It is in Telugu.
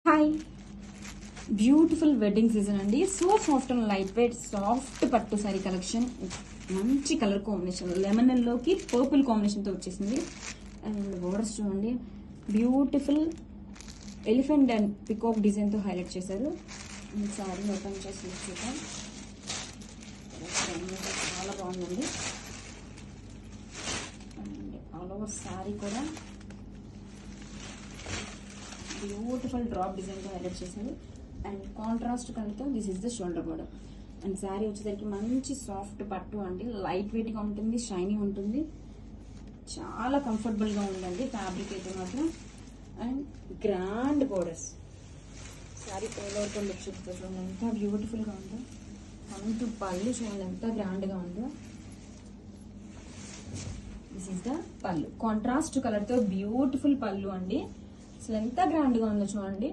హాయ్, బ్యూటిఫుల్ వెడ్డింగ్ సీజన్ అండి. So soft and light weight soft పట్టు సారీ కలెక్షన్. మంచి కలర్ కాంబినేషన్, లెమన్ ఎల్లోకి పర్పుల్ కాంబినేషన్తో వచ్చేసింది. అండ్ బోర్డర్స్ చూడండి, బ్యూటిఫుల్ ఎలిఫెంట్ అండ్ పికాక్ డిజైన్తో హైలైట్ చేశారు. సారీ ఓపెన్ చేసి చూద్దాం. చాలా బాగుందండి. అండ్ ఆల్ ఓవర్ సారీ కూడా బ్యూటిఫుల్ డ్రాప్ డిజైన్తో హైలైట్ చేశారు. అండ్ కాంట్రాస్ట్ కలర్తో this is the shoulder border. And sari వచ్చేసరికి మంచి సాఫ్ట్ పట్టు అండి, లైట్ వెయిట్గా ఉంటుంది, షైనీ ఉంటుంది, చాలా కంఫర్టబుల్గా ఉందండి ఫ్యాబ్రిక్ అయితే మాత్రం. And grand borders. శారీ ఓవర్తో లుక్ చూపిస్తే చూడండి ఎంత బ్యూటిఫుల్గా ఉందో. అంటూ పళ్ళు చూడండి ఎంత గ్రాండ్గా ఉందో. దిస్ ఇస్ ద పళ్ళు, కాంట్రాస్ట్ కలర్తో బ్యూటిఫుల్ పళ్ళు అండి. అసలు ఎంత గ్రాండ్గా ఉందో చూడండి.